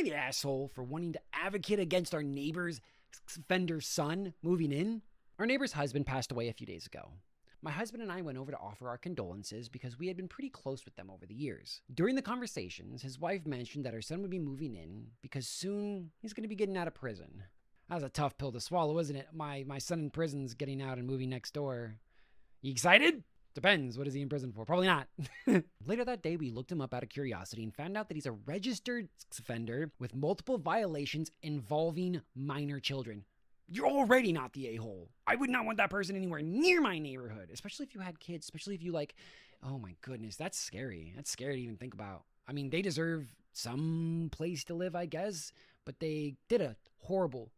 I the asshole for wanting to advocate against our neighbor's offender's son moving in? Our neighbor's husband passed away a few days ago. My husband and I went over to offer our condolences because we had been pretty close with them over the years. During the conversations, his wife mentioned that her son would be moving in because soon he's going to be getting out of prison. That was a tough pill to swallow, isn't it? My son in prison's getting out and moving next door. You excited? Depends. What is he in prison for? Probably not. Later that day, we looked him up out of curiosity and found out that he's a registered offender with multiple violations involving minor children. You're already not the a-hole. I would not want that person anywhere near my neighborhood, especially if you had kids, especially if you oh my goodness, that's scary. That's scary to even think about. I mean, they deserve some place to live, I guess, but they did a horrible,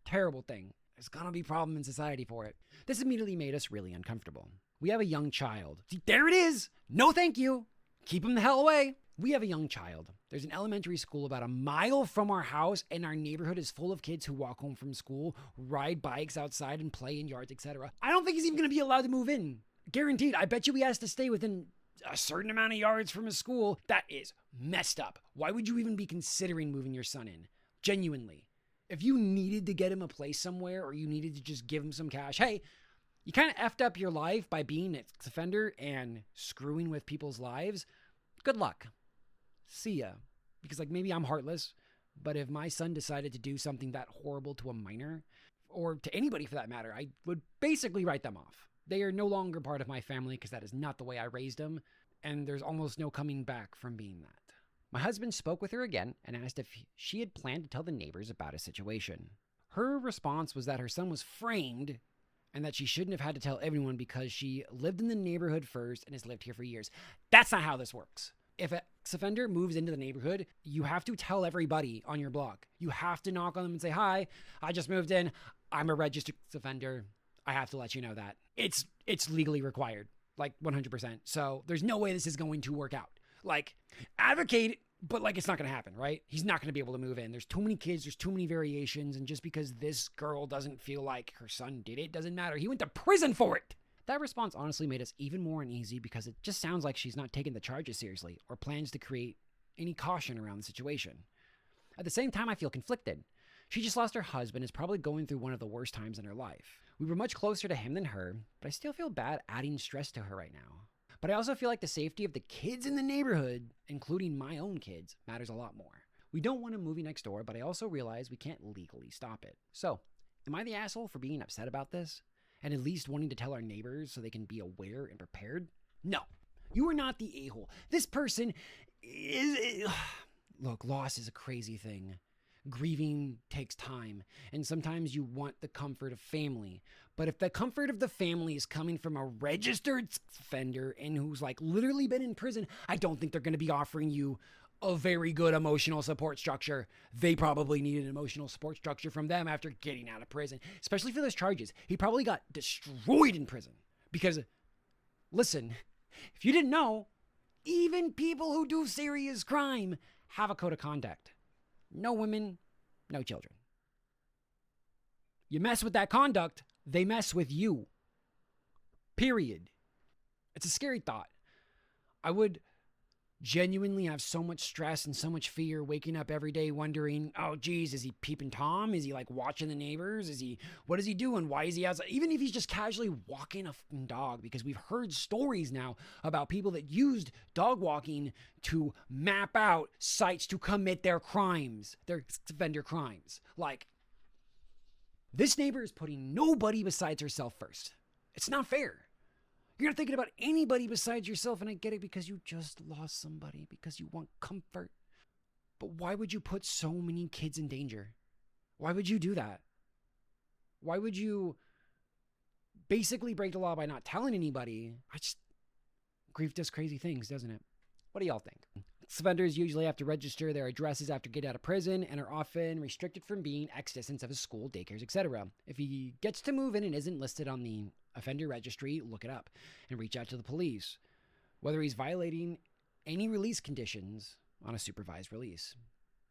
terrible thing. There's gonna be a problem in society for it. This immediately made us really uncomfortable. We have a young child. See, there it is. No thank you. Keep him the hell away. We have a young child. There's an elementary school about a mile from our house, and our neighborhood is full of kids who walk home from school, ride bikes outside, and play in yards, etc. I don't think he's even going to be allowed to move in. Guaranteed. I bet you he has to stay within a certain amount of yards from his school. That is messed up. Why would you even be considering moving your son in? Genuinely. If you needed to get him a place somewhere, or you needed to just give him some cash, hey, you kind of effed up your life by being an offender and screwing with people's lives. Good luck. See ya. Because maybe I'm heartless, but if my son decided to do something that horrible to a minor, or to anybody for that matter, I would basically write them off. They are no longer part of my family because that is not the way I raised them, and there's almost no coming back from being that. My husband spoke with her again and asked if she had planned to tell the neighbors about his situation. Her response was that her son was framed and that she shouldn't have had to tell everyone because she lived in the neighborhood first and has lived here for years. That's not how this works. If an offender moves into the neighborhood, you have to tell everybody on your block. You have to knock on them and say, hi, I just moved in. I'm a registered offender. I have to let you know that. It's legally required, 100%. So there's no way this is going to work out. Advocate, but it's not going to happen, right? He's not going to be able to move in. There's too many kids. There's too many variations. And just because this girl doesn't feel like her son did it, doesn't matter. He went to prison for it. That response honestly made us even more uneasy because it just sounds like she's not taking the charges seriously or plans to create any caution around the situation. At the same time, I feel conflicted. She just lost her husband and is probably going through one of the worst times in her life. We were much closer to him than her, but I still feel bad adding stress to her right now. But I also feel like the safety of the kids in the neighborhood, including my own kids, matters a lot more. We don't want him moving next door, but I also realize we can't legally stop it. So, am I the asshole for being upset about this? And at least wanting to tell our neighbors so they can be aware and prepared? No, you are not the a-hole. This person is... Look, loss is a crazy thing. Grieving takes time, and sometimes you want the comfort of family. But if the comfort of the family is coming from a registered offender and who's literally been in prison, I don't think they're going to be offering you a very good emotional support structure. They probably need an emotional support structure from them after getting out of prison, especially for those charges. He probably got destroyed in prison because, listen, if you didn't know, even people who do serious crime have a code of conduct. No women, no children. You mess with that conduct, they mess with you. Period. It's a scary thought. I would genuinely have so much stress and so much fear waking up every day wondering, oh geez, is he peeping Tom? Is he watching the neighbors? What is he doing? Why is he outside? Even if he's just casually walking a fucking dog, because we've heard stories now about people that used dog walking to map out sites to commit their crimes, their offender crimes. This neighbor is putting nobody besides herself first. It's not fair. You're not thinking about anybody besides yourself, and I get it because you just lost somebody, because you want comfort. But why would you put so many kids in danger? Why would you do that? Why would you basically break the law by not telling anybody? Grief does crazy things, doesn't it? What do y'all think? Offenders usually have to register their addresses after getting out of prison and are often restricted from being X distance of a school, daycares, etc. If he gets to move in and isn't listed on the offender registry, look it up and reach out to the police. Whether he's violating any release conditions on a supervised release.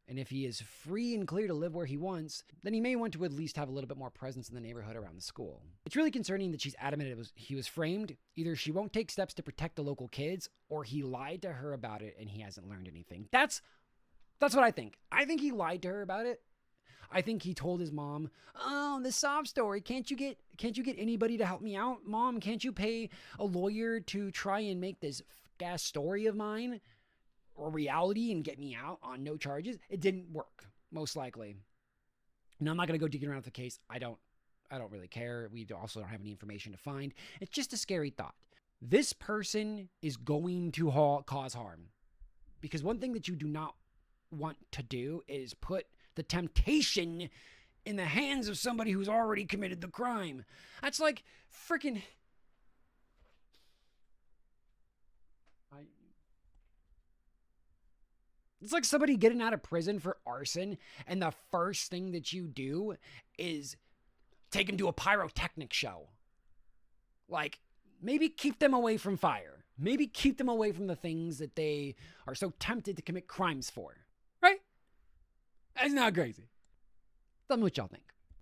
And if he is free and clear to live where he wants, then he may want to at least have a little bit more presence in the neighborhood around the school. It's really concerning that she's adamant he was framed. Either she won't take steps to protect the local kids, or he lied to her about it and he hasn't learned anything. That's That's what I think. I think he lied to her about it. I think he told his mom, "Oh, the sob story. Can't you get anybody to help me out, Mom? Can't you pay a lawyer to try and make this gas story of mine or reality and get me out on no charges?" It didn't work, most likely. Now, I'm not going to go digging around the case. I don't really care. We also don't have any information to find. It's just a scary thought. This person is going to cause harm, because one thing that you do not want to do is put the temptation in the hands of somebody who's already committed the crime. That's like freaking... It's like somebody getting out of prison for arson, and the first thing that you do is take them to a pyrotechnic show. Like, maybe keep them away from fire. Maybe keep them away from the things that they are so tempted to commit crimes for. Right? That's not crazy. Tell me what y'all think.